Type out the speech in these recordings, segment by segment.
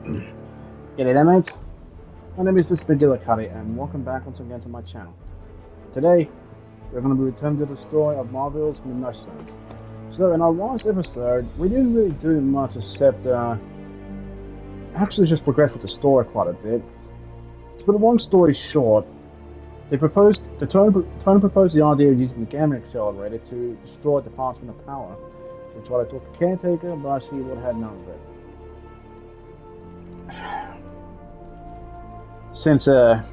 G'day there mates, my name is Magilla-Cutti and welcome back once again to my channel. Today, we're going to be returning to the story of Marvel's Midnight. So in our last episode, we didn't really do much except actually just progress with the story quite a bit. But a long story short, Tony proposed the idea of using the Gamma Accelerator to destroy the parchment of power, which I told the caretaker, but she would have had none of it. Since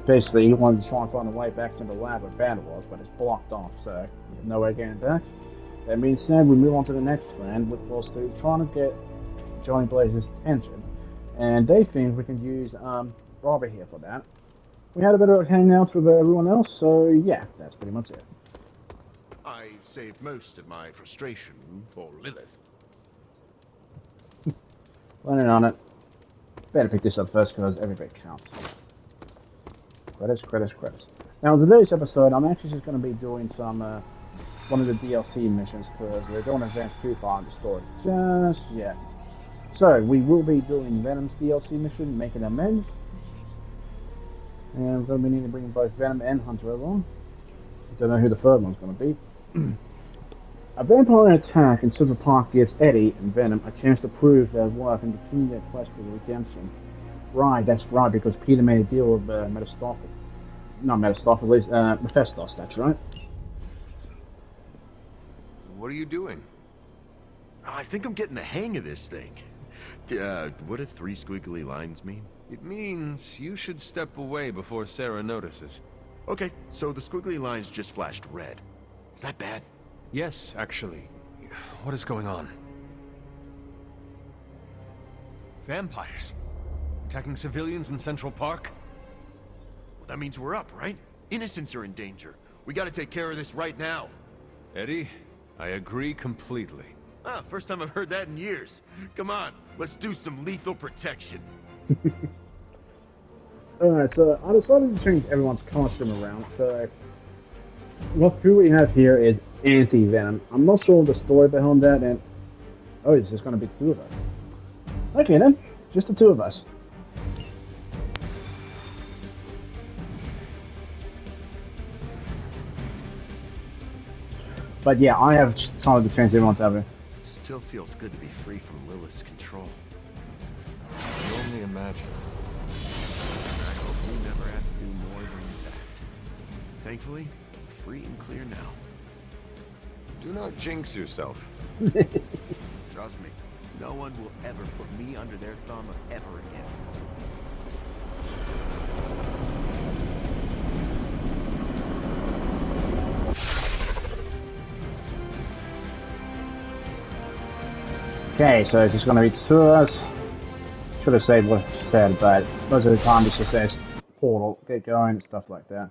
basically he wanted to try and find a way back to the lab where Wanda was, but it's blocked off, so no way getting back. That means instead we move on to the next plan, which was to try to get Johnny Blaze's attention, and they think we can use Robbie here for that. We had a bit of hangouts with everyone else, so yeah, that's pretty much it. I saved most of my frustration for Lilith. Learning on it. Better pick this up first because every bit counts. Credits. Now, in today's episode, I'm actually just going to be doing some, one of the DLC missions because they don't advance too far in the story just yet. So, we will be doing Venom's DLC mission, Making Amends. And we're going to be needing to bring both Venom and Hunter along. I don't know who the third one's going to be. A vampire attack in Silver Park gives Eddie and Venom a chance to prove their worth and continue their quest for redemption. Right, that's right, because Peter made a deal with Mephistos, that's right. What are you doing? I think I'm getting the hang of this thing. What do 3 squiggly lines mean? It means you should step away before Sarah notices. Okay, so the squiggly lines just flashed red. Is that bad? Yes, actually. What is going on? Vampires? Attacking civilians in Central Park? Well, that means we're up, right? Innocents are in danger. We gotta take care of this right now. Eddie, I agree completely. Ah, first time I've heard that in years. Come on, let's do some lethal protection. Alright, so I decided to change everyone's costume around, so who we have here is Anti-Venom. I'm not sure of the story behind that, and oh, it's just going to be 2 of us. Okay then, just the 2 of us. But yeah, I have decided to change everyone's over. Still feels good to be free from Lilith's control. I can only imagine. I hope we never have to do more than that. Thankfully, free and clear now. Do not jinx yourself. Trust me, no one will ever put me under their thumb ever again. Okay, so it's just going to be 2 of us. Should have said what I said, but most of the time it just says portal, get going, and stuff like that.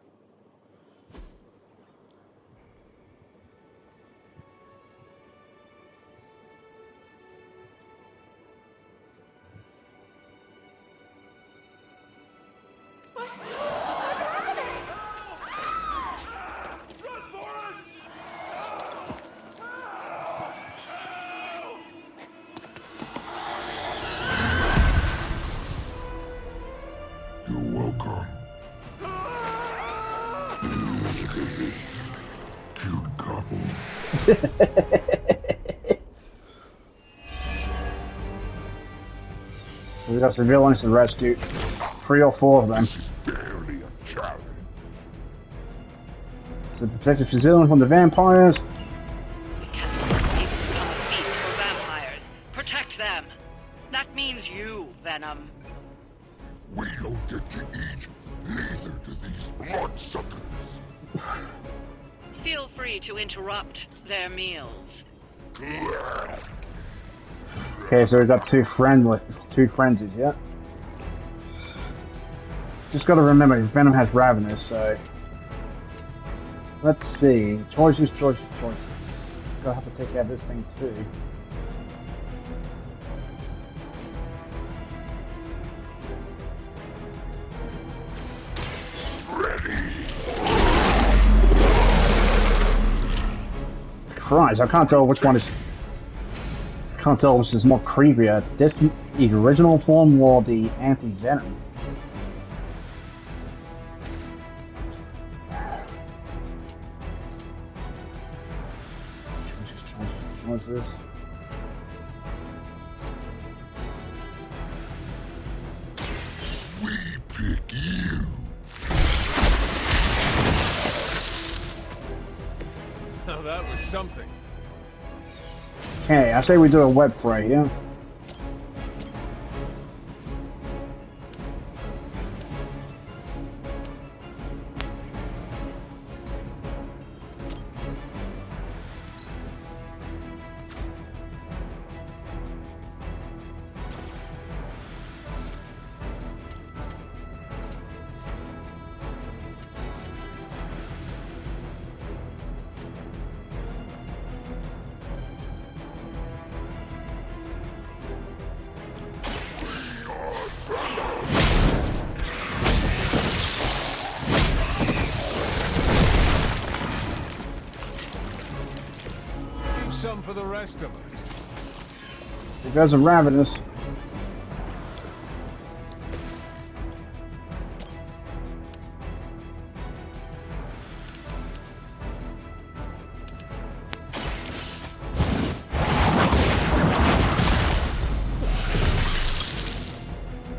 We got civilians to rescue, 3 or 4 of them. Barely a challenge. So protect the civilians from the vampires. For vampires. Protect them. That means you, Venom. We don't get to eat, neither do these bloodsuckers. Feel free to interrupt their meals. Okay, so we've got 2 frenzies, yeah? Just gotta remember, Venom has Ravenous, so... Let's see. Choices. Gotta have to take care of this thing too. Christ, I can't tell which one is... can't tell which is more creepier. This his original form or the anti-venom. What's this? We pick you. Now that was something. Okay, I say we do a web fray, yeah? Some for the rest of us. You guys are ravenous.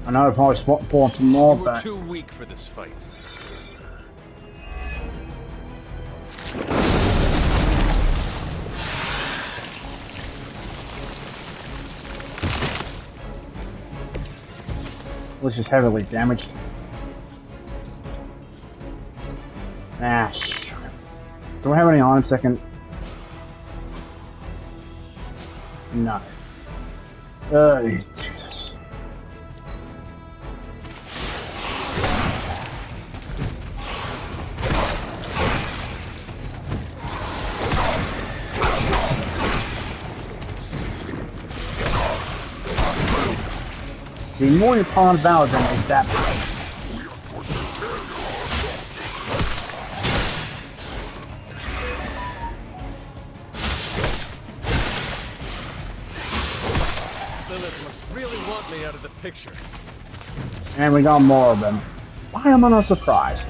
I know I've probably spawned some more, You were but too weak for this fight. which is heavily damaged. Ah, sure. Do I have any items that can... No. Jesus. The more you pawn valid than is that. Lilith must really want me out of the picture. And we got more of them. Why am I not surprised?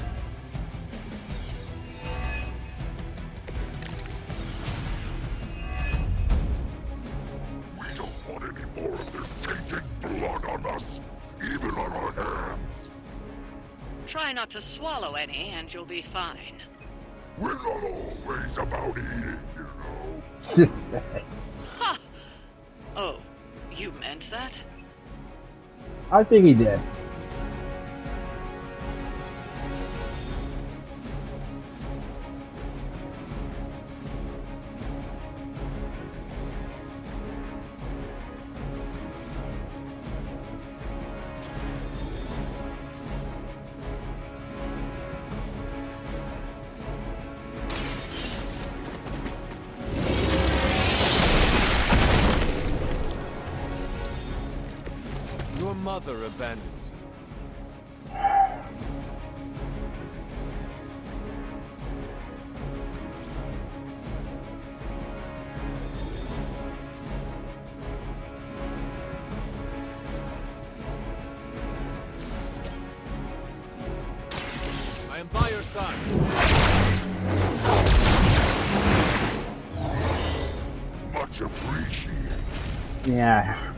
We don't want any more of their tainted blood on us, even on our hands. Try not to swallow any, and you'll be fine. We're not always about eating, you know. Ha! Oh, you meant that? I think he did. Your mother abandons you. I am by your side. Much appreciated. Yeah.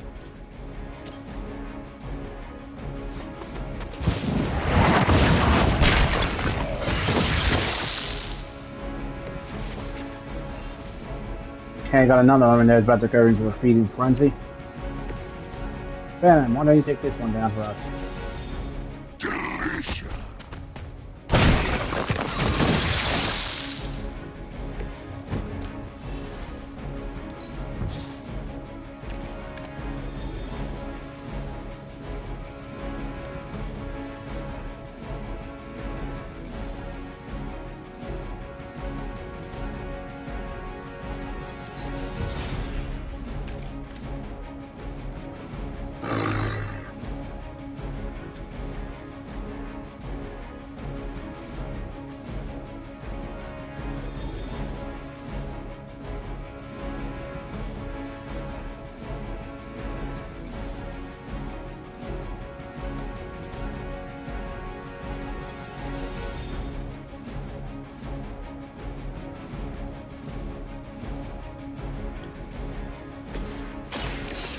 Okay, I got another one in there about to go into a feeding frenzy. Ben, why don't you take this one down for us? Delicious.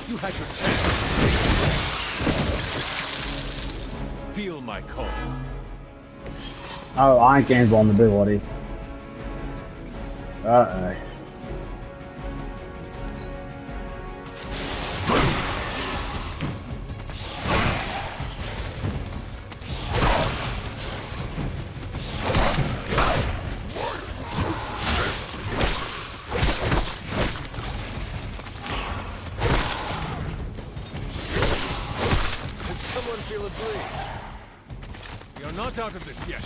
You had your chance. Feel my call. Oh, I gained vulnerability. Uh-oh. Not out of this yet.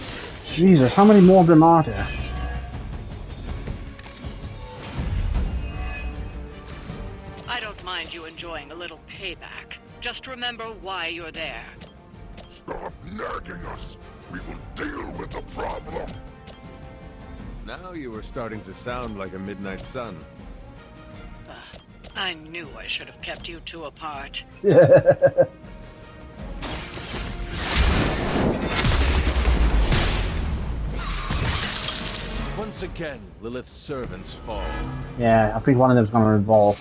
Jesus, how many more of them are there? I don't mind you enjoying a little payback. Just remember why you're there. Stop nagging us. We will deal with the problem. Now you are starting to sound like a midnight sun. I knew I should have kept you two apart. Once again, Lilith's servants fall. Yeah, I think one of them's gonna evolve.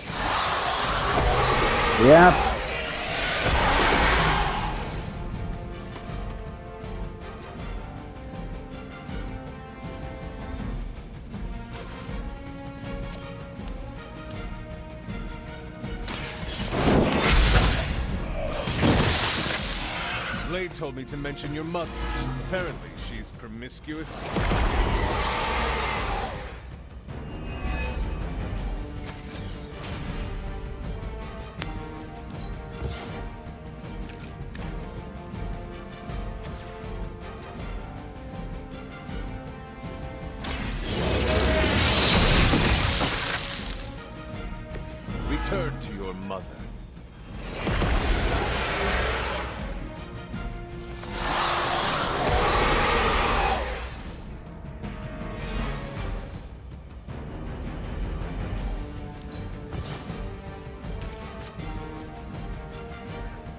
Yep. Blade told me to mention your mother. Apparently, she's promiscuous. Return to your mother.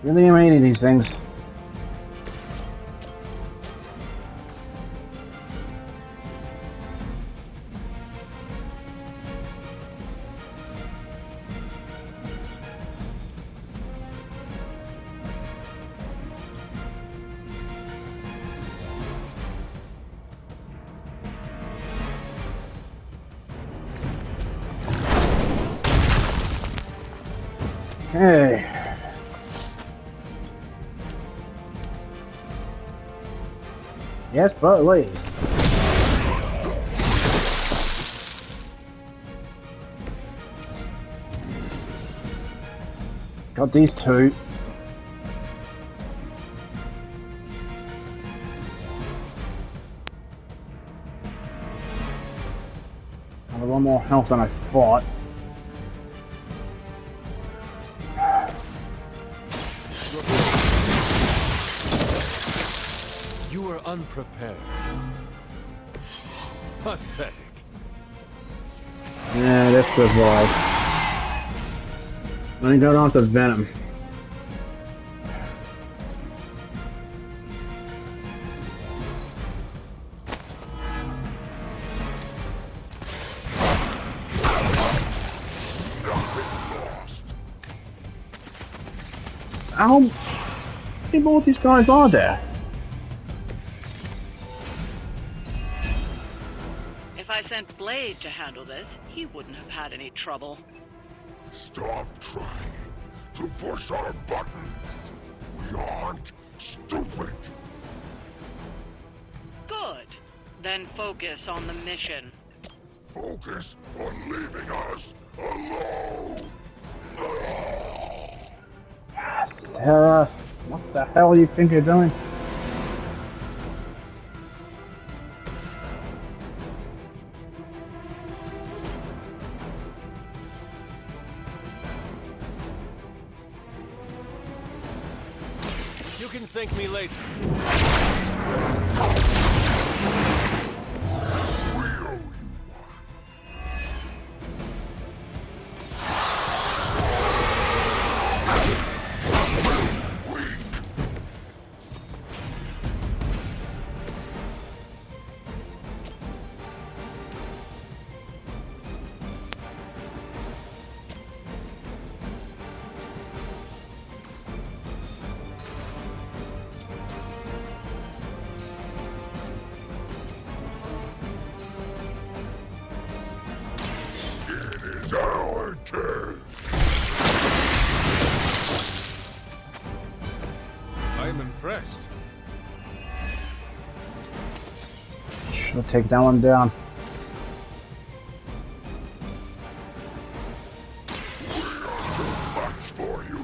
Really amazing, these things. Okay. Yes, but at least. Got these two. I have a lot more health than I thought. You were unprepared. Pathetic. Yeah, that's good boy. Let me go on to Venom. How many more of these guys are there? If I sent Blade to handle this, he wouldn't have had any trouble. Stop trying to push our buttons. We aren't stupid. Good. Then focus on the mission. Focus on leaving us alone. Sarah, what the hell do you think you're doing? You can thank me later. We owe you one. I'm impressed. We'll take that one down. Much for you.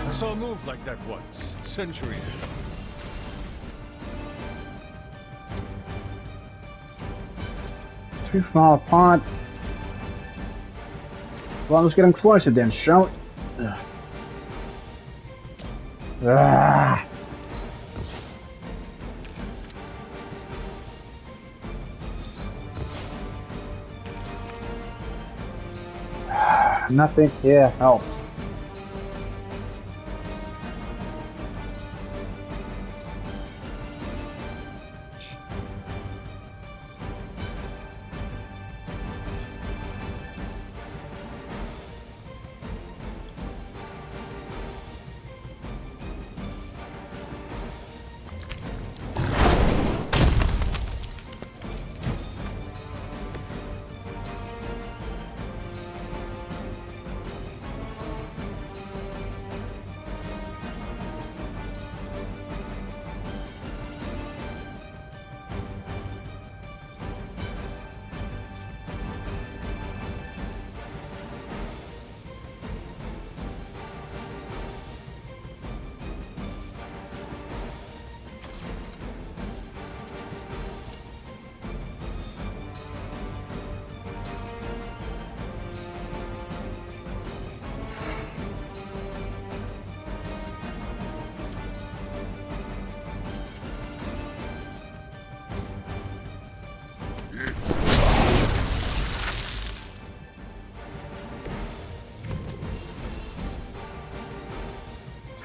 I saw a move like that once, centuries ago. Too far apart. Well, let's get him closer then, shall we? Ugh. Ah. Nothing here helps.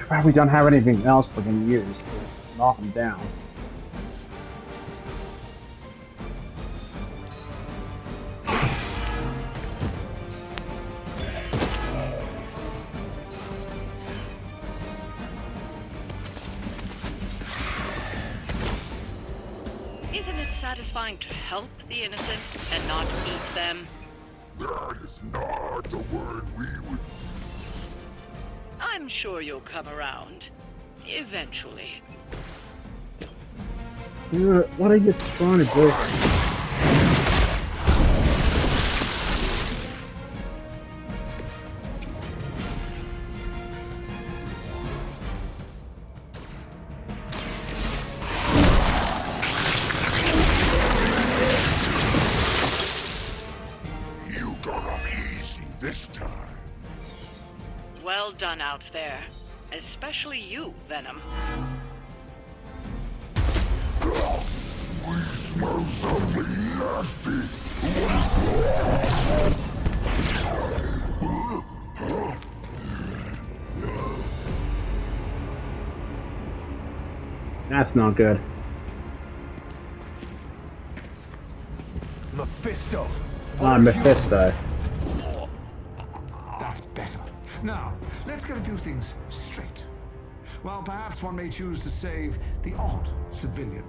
Well, we don't have anything else we can use to knock him down. Isn't it satisfying to help the innocent and not eat them? That is not the word we would. I'm sure you'll come around. Eventually. What are you trying to do? You got off easy this time. Well done out there. Especially you, Venom. We smell something nasty. That's not good. Mephisto! Mephisto. That's better. Now, let's get a few things straight. Well, perhaps one may choose to save the odd civilian.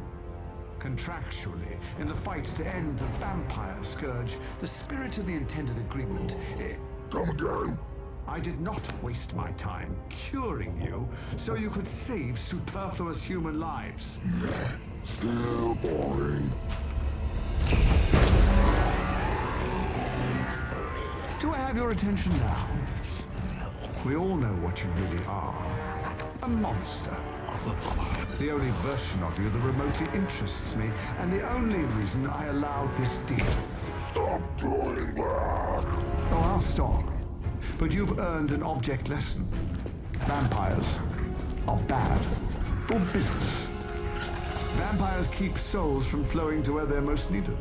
Contractually, in the fight to end the vampire scourge, the spirit of the intended agreement... Come again? I did not waste my time curing you so you could save superfluous human lives. Still boring. Do I have your attention now? We all know what you really are. A monster. The only version of you that remotely interests me, and the only reason I allowed this deal. Stop doing that! Oh, I'll stop. But you've earned an object lesson. Vampires are bad for business. Vampires keep souls from flowing to where they're most needed.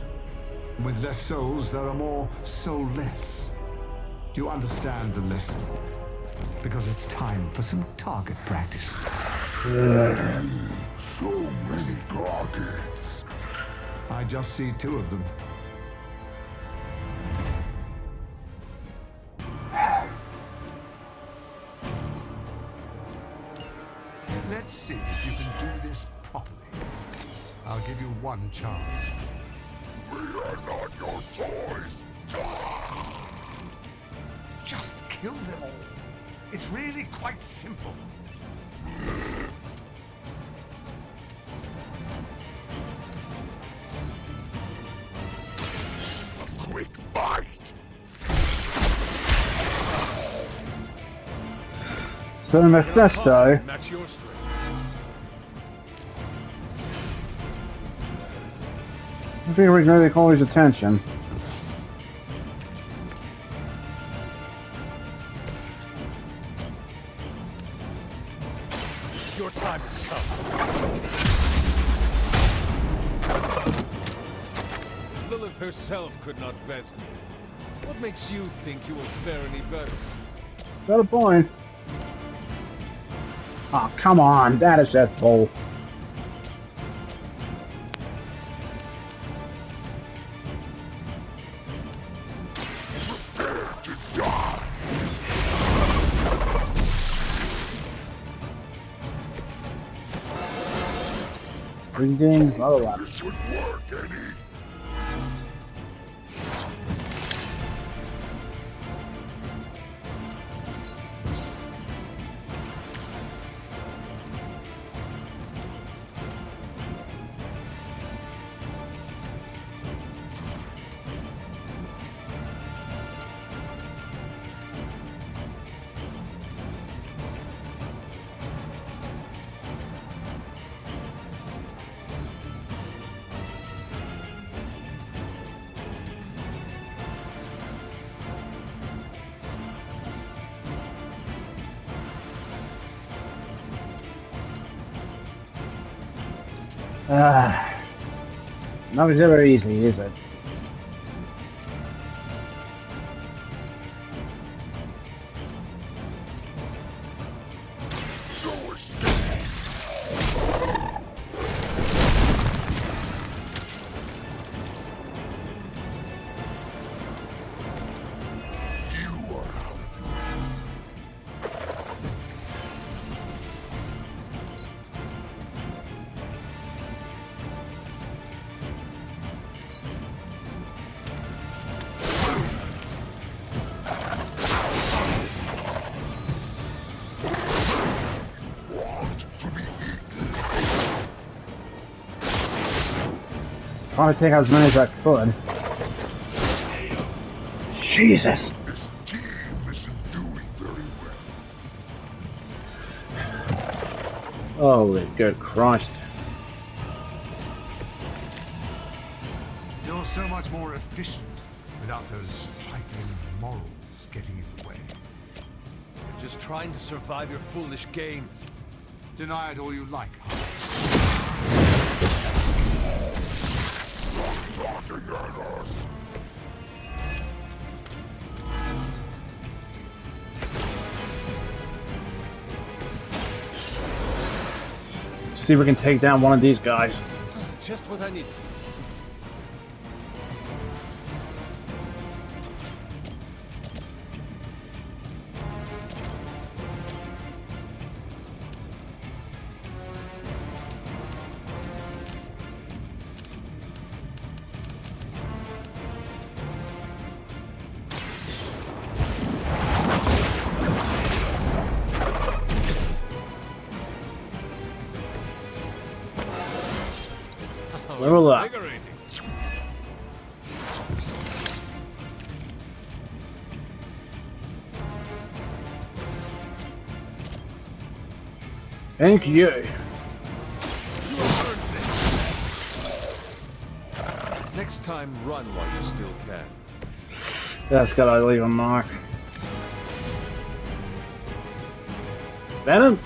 With less souls, there are more soulless. Do you understand the lesson? Because it's time for some target practice. So many targets. I just see two of them. Let's see if you can do this properly. I'll give you one chance. We are not your toy. It's really quite simple. A quick bite. So Mephisto, Match your strength. if he would really call his attention. Your time has come. Lilith herself could not best me. What makes you think you will fare any better? Got a point. Oh, come on, that is just bull. Ding ding, blah blah. This would work, Eddie. Nothing's ever easy, is it? No escape. You are out of your Trying to take out as many as I could. Jesus! This team isn't doing very well. Holy good Christ. You're so much more efficient without those trifling morals getting in the way. You're just trying to survive your foolish games. Deny it all you like. Talking at us. See if we can take down one of these guys. Just what I need. Level up. Invigorating. Thank you. You earned this. Next time, run while you still can. That's gotta leave a mark. Venom?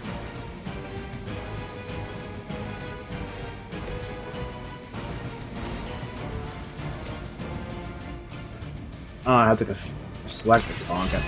Oh, I have to go select the target.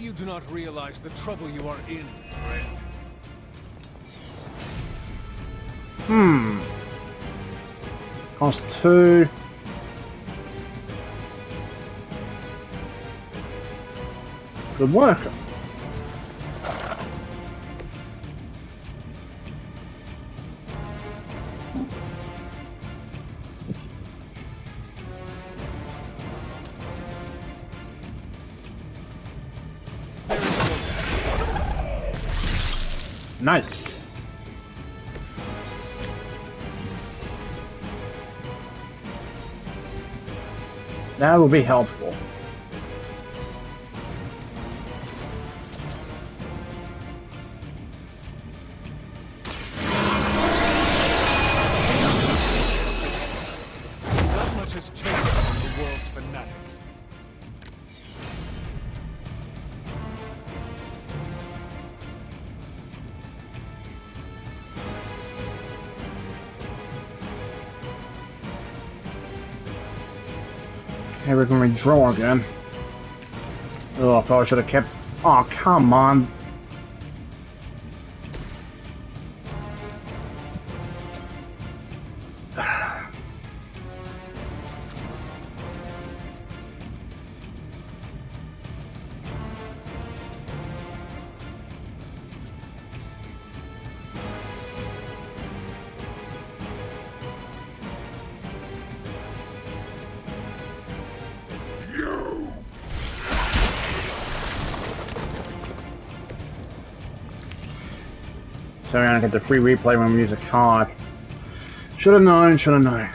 you do not realize the trouble you are in, friend. Cost 2. Good work. Nice. That will be helpful. Not much has changed among the world's fanatics. Okay, we're gonna redraw again. Oh, I probably should have kept. Oh, come on. So we're gonna get the free replay when we use a card. Should have known, should have known.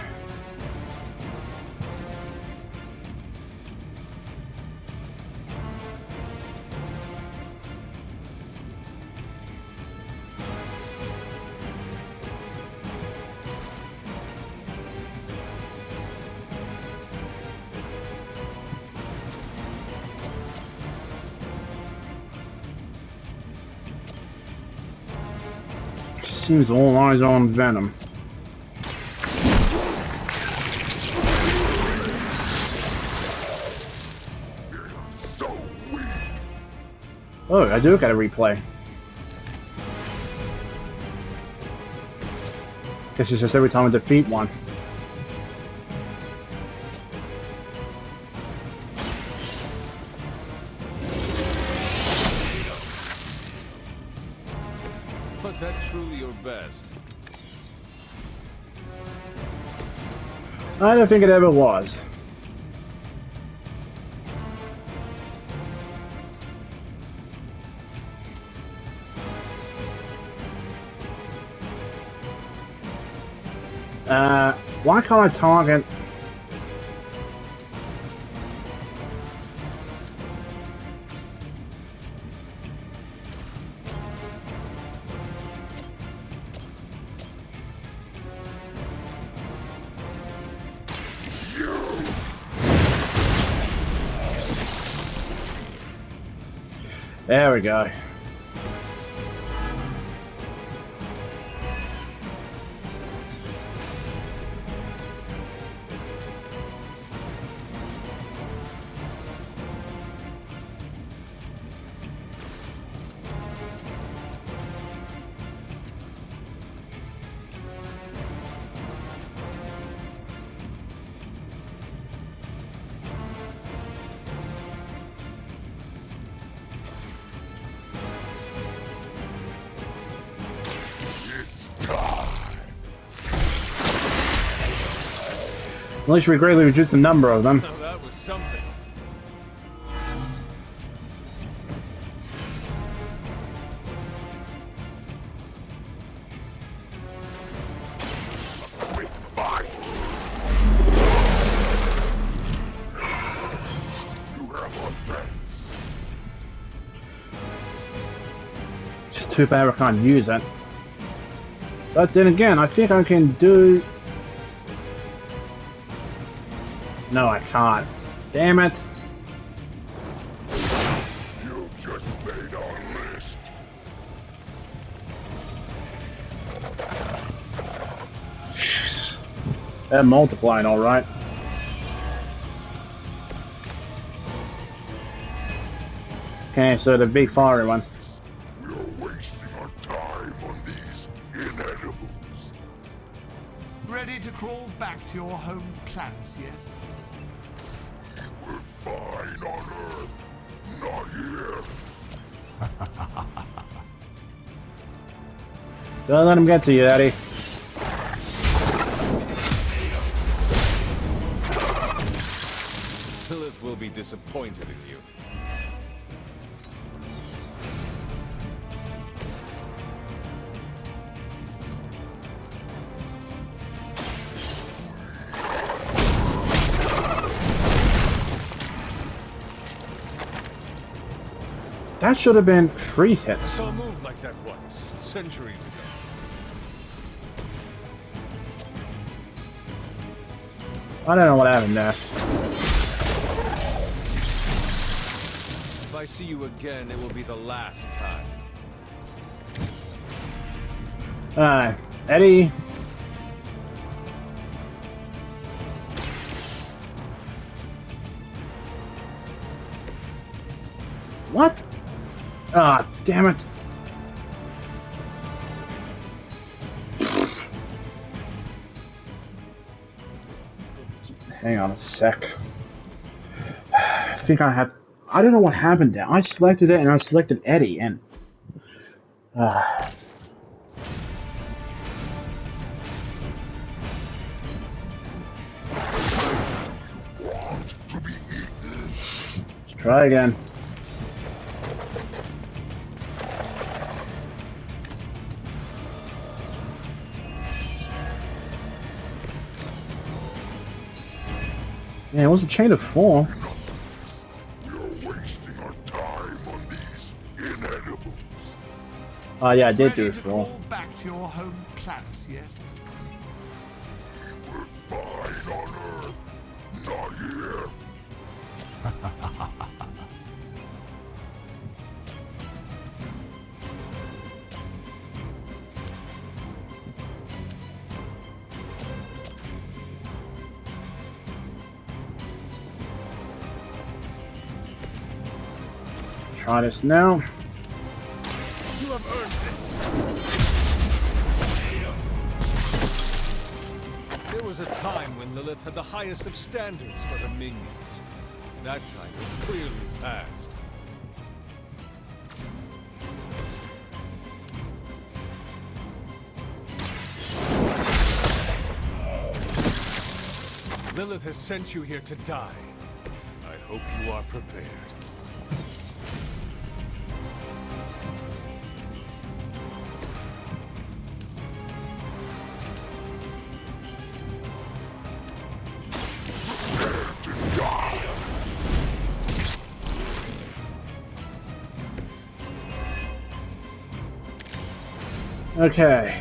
Seems all eyes on Venom. So weak. Oh, I do get a replay. Guess it's just every time I defeat one. Was that truly your best? I don't think it ever was. Why can't I target? There we go. At least we greatly reduced the number of them. Now that was something. Quick fight. You have our thanks. Just too bad I can't use it. But then again, I think I can do... No, I can't. Damn it. You just made our list. They're multiplying, alright. Okay, so the big fiery one. We are wasting our time on these inedibles. Ready to crawl back to your home planet yet? We're fine on Earth, not here. Don't let him get to you, Eddie. Lilith will be disappointed in you. That should have been 3 I hits. saw a move like that once, centuries ago. I don't know what happened there. If I see you again, it will be the last time. Eddie. What? Ah, damn it. Hang on a sec. I think I have... I don't know what happened there. I selected it and I selected Eddie and... Let's try again. Yeah, it was a chain of 4. We are wasting our time on these inedibles. Oh yeah, I did do Ready it to 4. crawl back to your home planet yet? We're fine on Earth, not here. Try this now. You have earned this. There was a time when Lilith had the highest of standards for the minions. That time is clearly past. Lilith has sent you here to die. I hope you are prepared. Okay.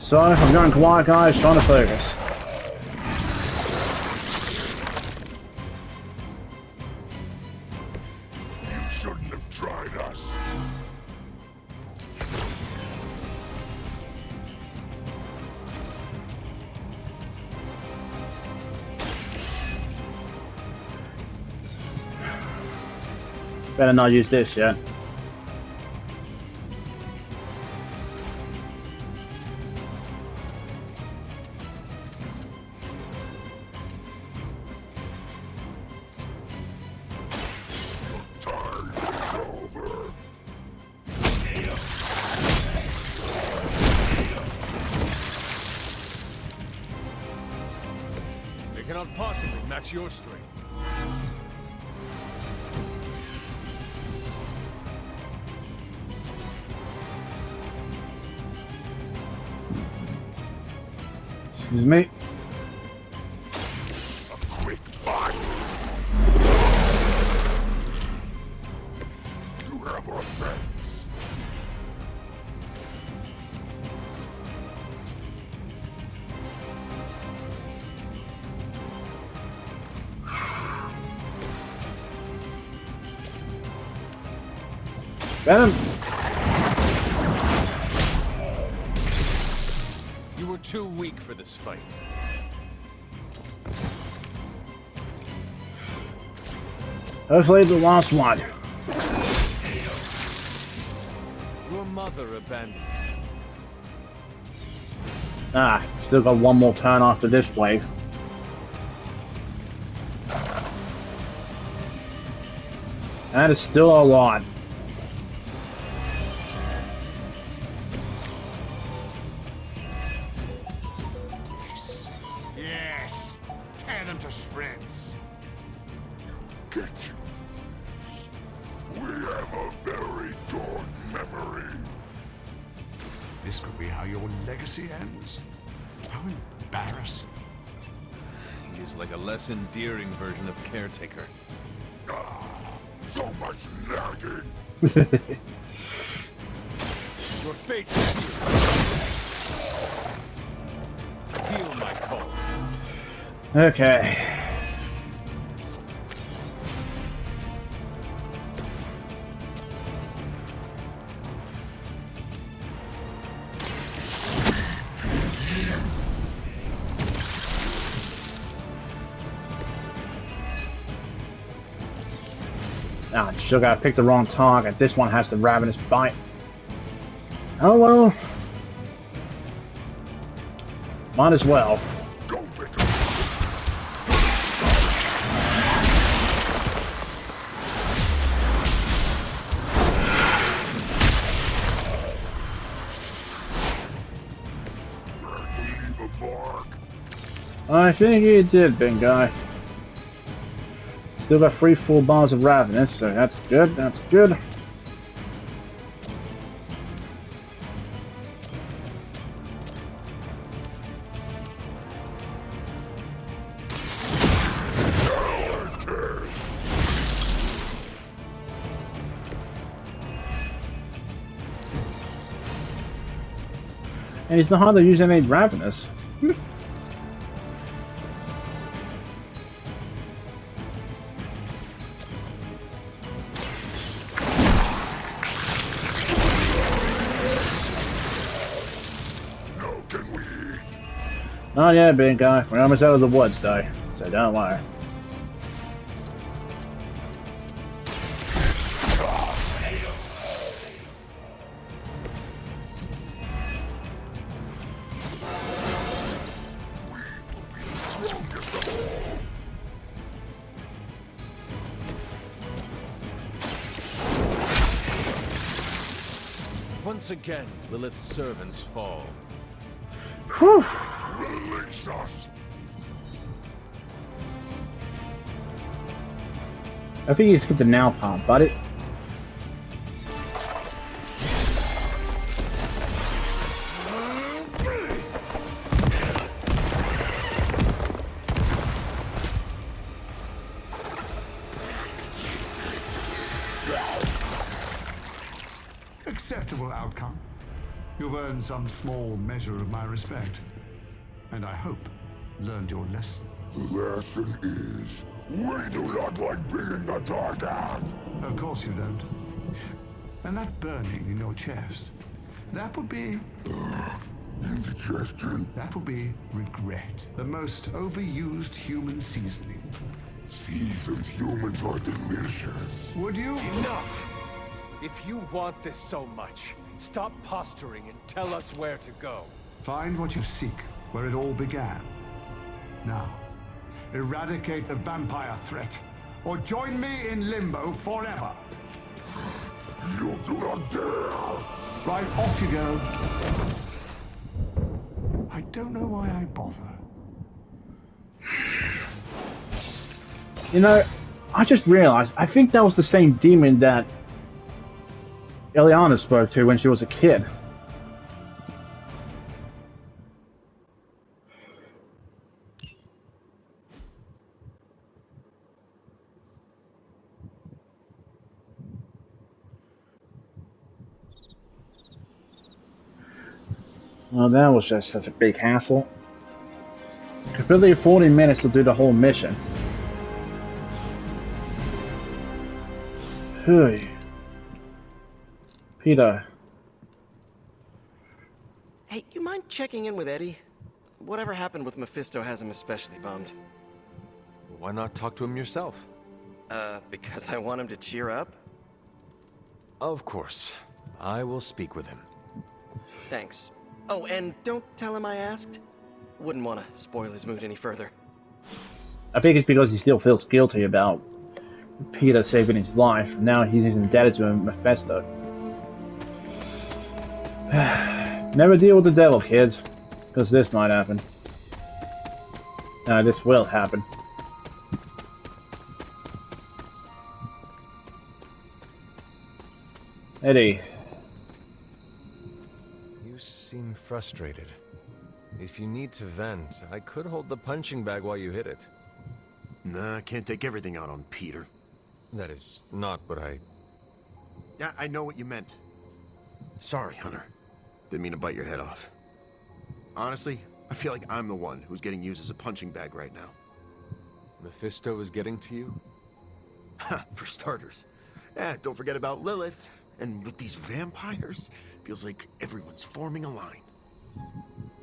So I'm going quiet, guys, trying to focus. You shouldn't have tried us. Better not use this yet. Time is over. They cannot possibly match your strength. Excuse me. A quick fight. You have our thanks. Venom! You were too weak for this fight. Hopefully the last one. Your mother abandoned you. Ah, still got one more turn after this wave. That is still a lot. Yes. Yes. Tear them to shreds. Get you. We have a very good memory. This could be how your legacy ends. How embarrassing. He is like a less endearing version of Caretaker. So much nagging. Your fate is sealed. Feel my call. Okay. Ah, still gotta pick the wrong target. This one has the ravenous bite. Oh well. Might as well. Don't make a leave a mark. I think you did, big guy. Still got 3 full bars of ravenous, so that's good, that's good. And he's not hardly using any ravenous. Not yet, big guy. We're almost out of the woods, though, so don't worry. Once again, Lilith's servants fall. Whew. Release us. I think you skipped the now part, buddy. Acceptable outcome. You've earned some small measure of my respect. And I hope learned your lesson. The lesson is, we do not like being the target. Of course you don't. And that burning in your chest, that would be... Indigestion. That would be regret. The most overused human seasoning. Seasoned humans are delicious. Would you? Enough! If you want this so much, stop posturing and tell us where to go. Find what you seek, where it all began. Now, eradicate the vampire threat, or join me in limbo forever. You do not dare! Right, off you go. I don't know why I bother. You know, I just realized, I think that was the same demon that Illyana spoke to when she was a kid. Well, that was just such a big hassle. Completely 40 minutes to do the whole mission. Hey. Peter. Hey, you mind checking in with Eddie? Whatever happened with Mephisto has him especially bummed. Why not talk to him yourself? Because I want him to cheer up? Of course. I will speak with him. Thanks. Oh, and don't tell him I asked. Wouldn't want to spoil his mood any further. I think it's because he still feels guilty about Peter saving his life. Now he's indebted to Mephisto. Never deal with the devil, kids. Because this might happen. No, this will happen. Eddie. You seem frustrated. If you need to vent, I could hold the punching bag while you hit it. Nah, I can't take everything out on Peter. That is not what I... Yeah, I know what you meant. Sorry, Hunter. Didn't mean to bite your head off. Honestly, I feel like I'm the one who's getting used as a punching bag right now. Mephisto is getting to you? Ha, for starters. Yeah, don't forget about Lilith. And with these vampires, feels like everyone's forming a line.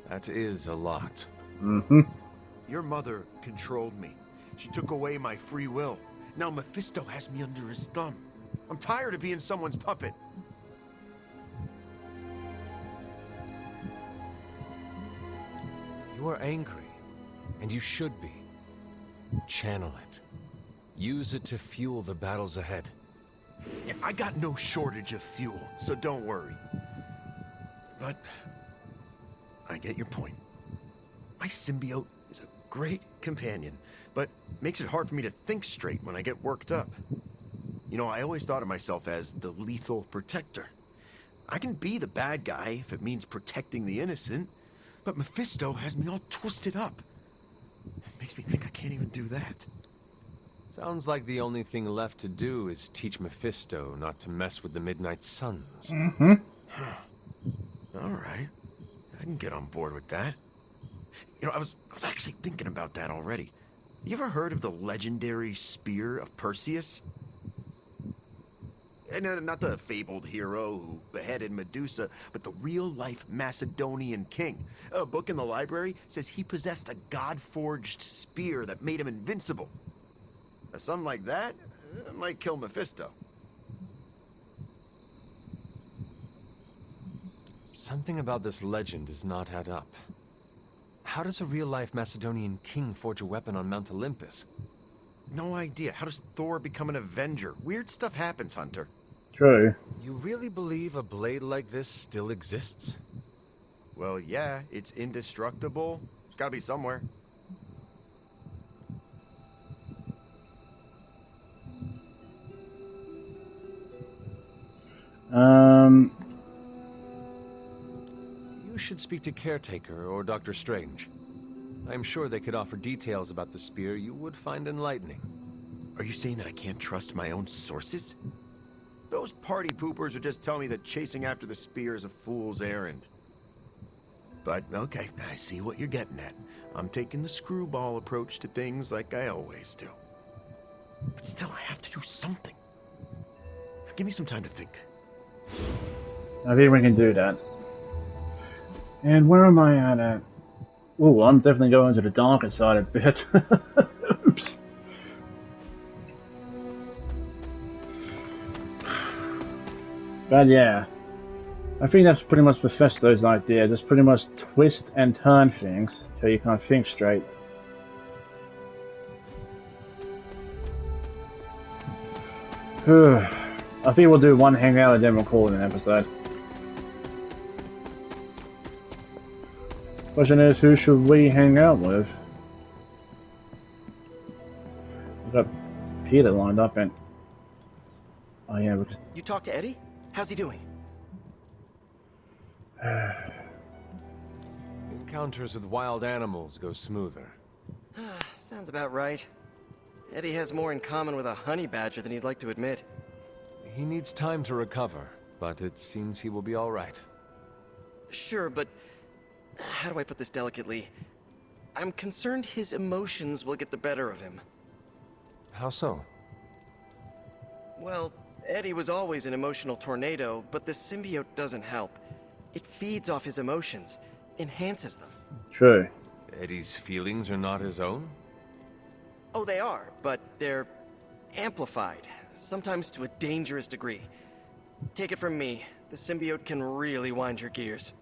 That is a lot. Mm-hmm. Your mother controlled me. She took away my free will. Now Mephisto has me under his thumb. I'm tired of being someone's puppet. You are angry, and you should be. Channel it. Use it to fuel the battles ahead. Yeah, I got no shortage of fuel, so don't worry. But I get your point. My symbiote is a great companion, but makes it hard for me to think straight when I get worked up. You know, I always thought of myself as the lethal protector. I can be the bad guy if it means protecting the innocent, but Mephisto has me all twisted up. It makes me think I can't even do that. Sounds like the only thing left to do is teach Mephisto not to mess with the Midnight Suns. Mm-hmm. All right. I can get on board with that. You know, I was actually thinking about that already. You ever heard of the legendary Spear of Perseus? No, not the fabled hero who beheaded Medusa, but the real-life Macedonian king. A book in the library says he possessed a god-forged spear that made him invincible. Something like that might kill Mephisto. Something about this legend does not add up. How does a real-life Macedonian king forge a weapon on Mount Olympus? No idea. How does Thor become an Avenger? Weird stuff happens, Hunter. True. You really believe a blade like this still exists? Well, yeah, it's indestructible. It's gotta be somewhere. You should speak to Caretaker or Dr. Strange. I am sure they could offer details about the spear you would find enlightening. Are you saying that I can't trust my own sources? Those party poopers are just telling me that chasing after the spear is a fool's errand. But, okay, I see what you're getting at. I'm taking the screwball approach to things like I always do. But still, I have to do something. Give me some time to think. I think we can do that. And where am I at? Ooh, I'm definitely going to the darker side a bit. Oops. But yeah, I think that's pretty much Mephisto's idea. Just pretty much twist and turn things so you can't think straight. I think we'll do one hangout and then we'll call it an episode. Question is, who should we hang out with? We've got Peter lined up and... Oh yeah, because... You talked to Eddie? How's he doing? Encounters with wild animals go smoother. Sounds about right. Eddie has more in common with a honey badger than he'd like to admit. He needs time to recover, but it seems he will be all right. Sure, but how do I put this delicately? I'm concerned his emotions will get the better of him. How so? Well, Eddie was always an emotional tornado, but the symbiote doesn't help. It feeds off his emotions, enhances them. True. Eddie's feelings are not his own? Oh, they are, but they're amplified, sometimes to a dangerous degree. Take it from me, the symbiote can really wind your gears.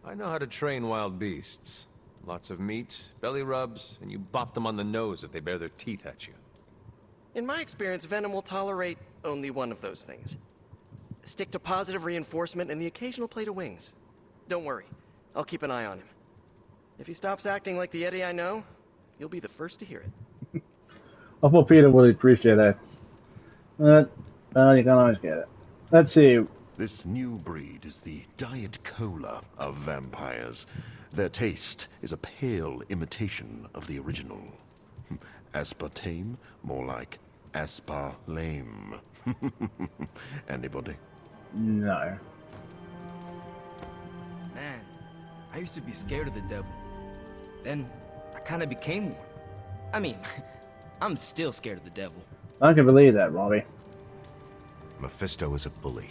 I know how to train wild beasts. Lots of meat, belly rubs, and you bop them on the nose if they bare their teeth at you. In my experience, Venom will tolerate only one of those things. Stick to positive reinforcement and the occasional plate of wings. Don't worry, I'll keep an eye on him. If he stops acting like the Eddie I know, you'll be the first to hear it. I thought Peter would appreciate that. But, well, you can always get it. Let's see. This new breed is the Diet Cola of vampires. Their taste is a pale imitation of the original. Aspartame, more like asparlame. Anybody? No. Man, I used to be scared of the devil. Then, I kinda became one. I mean, I'm still scared of the devil. I can believe that, Robbie. Mephisto is a bully.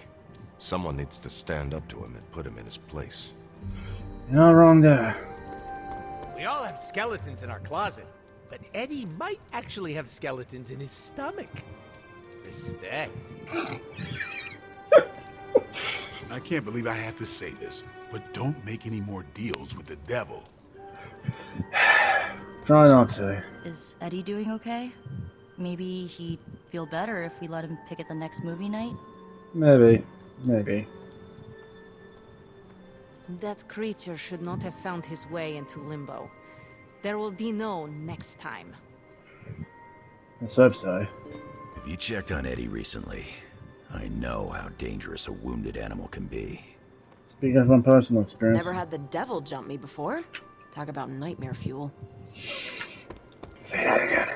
Someone needs to stand up to him and put him in his place. You're not wrong there. We all have skeletons in our closet, but Eddie might actually have skeletons in his stomach. Respect. I can't believe I have to say this, but don't make any more deals with the devil. Try not to. Is Eddie doing okay? Maybe he'd feel better if we let him pick at the next movie night? Maybe. Maybe. That creature should not have found his way into limbo. There will be no next time. Let's hope so. Have you checked on Eddie recently? I know how dangerous a wounded animal can be. Speaking from personal experience. Never had the devil jump me before. Talk about nightmare fuel. Say that again.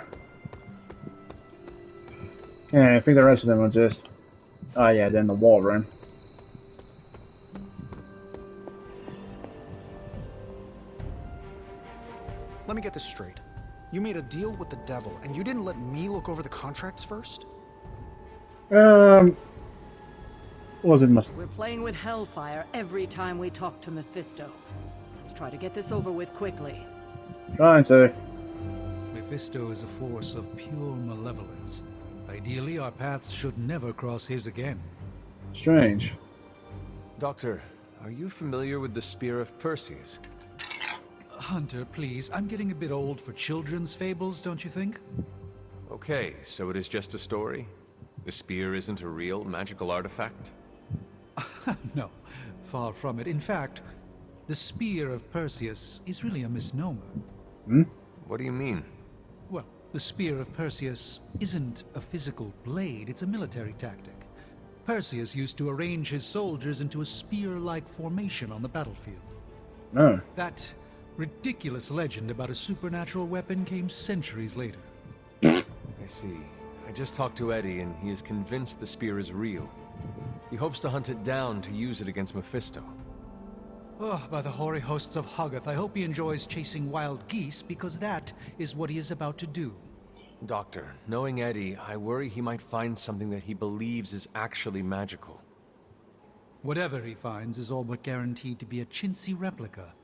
Yeah, I think the rest of them are just... Oh yeah, they're in the war room. Let me get this straight. You made a deal with the devil, and you didn't let me look over the contracts first? Wasn't must. We're playing with hellfire every time we talk to Mephisto. Let's try to get this over with quickly. Trying to. Mephisto is a force of pure malevolence. Ideally, our paths should never cross his again. Strange. Doctor, are you familiar with the Spear of Perseus? Hunter, please. I'm getting a bit old for children's fables, don't you think? Okay, so it is just a story? The spear isn't a real magical artifact? No, far from it. In fact, the Spear of Perseus is really a misnomer. Hmm? What do you mean? Well, the Spear of Perseus isn't a physical blade, it's a military tactic. Perseus used to arrange his soldiers into a spear-like formation on the battlefield. No. That ridiculous legend about a supernatural weapon came centuries later. I see. I just talked to Eddie, and he is convinced the spear is real. He hopes to hunt it down to use it against Mephisto. Oh, by the hoary hosts of Hoggoth, I hope he enjoys chasing wild geese, because that is what he is about to do. Doctor, knowing Eddie, I worry he might find something that he believes is actually magical. Whatever he finds is all but guaranteed to be a chintzy replica,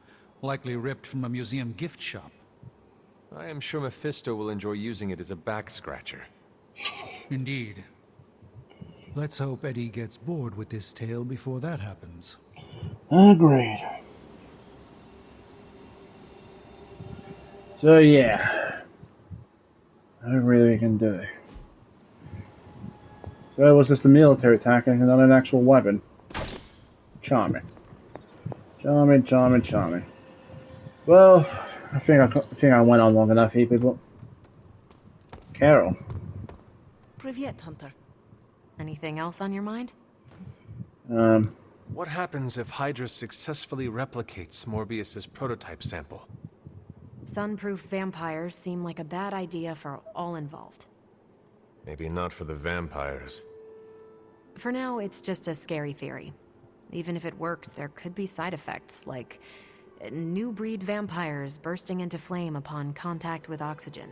likely ripped from a museum gift shop. I am sure Mephisto will enjoy using it as a back-scratcher. Indeed. Let's hope Eddie gets bored with this tale before that happens. Agreed. So yeah. I really can do. So it was just a military tactic and not an actual weapon. Charming. Charming, charming, charming. Well, I think I went on long enough here, people. Carol. Privyet, Hunter. Anything else on your mind? What happens if Hydra successfully replicates Morbius's prototype sample? Sunproof vampires seem like a bad idea for all involved. Maybe not for the vampires. For now, it's just a scary theory. Even if it works, there could be side effects, like new breed vampires bursting into flame upon contact with oxygen.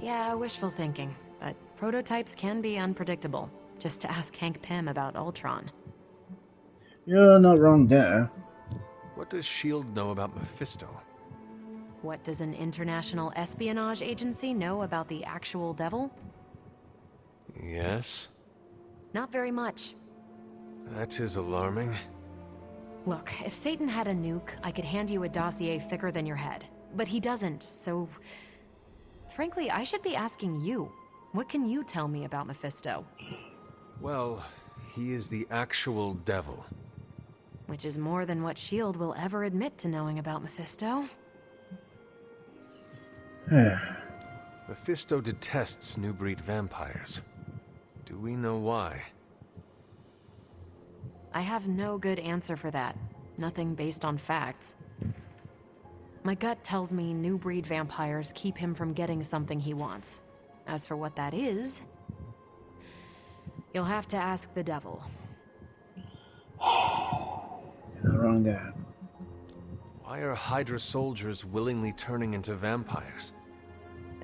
Yeah, wishful thinking, but prototypes can be unpredictable. Just to ask Hank Pym about Ultron. You're not wrong there. What does S.H.I.E.L.D. know about Mephisto? What does an international espionage agency know about the actual devil? Yes? Not very much. That is alarming. Look, if Satan had a nuke, I could hand you a dossier thicker than your head. But he doesn't, so... Frankly, I should be asking you. What can you tell me about Mephisto? Well, he is the actual devil. Which is more than what S.H.I.E.L.D. will ever admit to knowing about Mephisto. Mephisto detests new breed vampires. Do we know why? I have no good answer for that. Nothing based on facts. My gut tells me new breed vampires keep him from getting something he wants. As for what that is, you'll have to ask the devil. You're not wrong there. Why are Hydra soldiers willingly turning into vampires?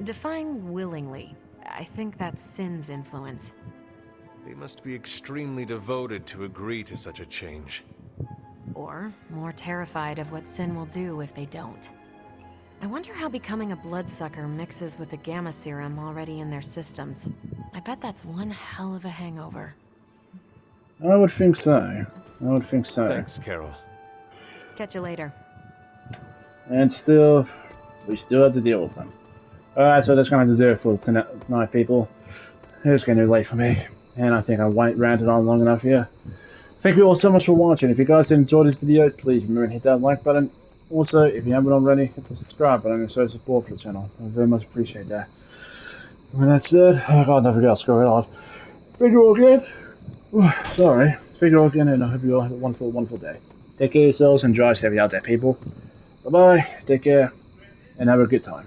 Define willingly. I think that's Sin's influence. They must be extremely devoted to agree to such a change. Or more terrified of what Sin will do if they don't. I wonder how becoming a bloodsucker mixes with the Gamma serum already in their systems. I bet that's one hell of a hangover. I would think so. I would think so. Thanks, Carol. Catch you later. And still, we still have to deal with them. Alright, so that's going to have to do it for tonight, people. It's getting late for me, and I think I ranted on long enough here. Thank you all so much for watching. If you guys enjoyed this video, please remember to hit that like button. Also, if you haven't already, hit the subscribe button and show support for the channel. I very much appreciate that. When that's said, oh god, I forgot to scroll it off. Thank you all again. Sorry. Thank you all again, and I hope you all have a wonderful, wonderful day. Take care of yourselves and drive safely out there, people. Bye-bye, take care, and have a good time.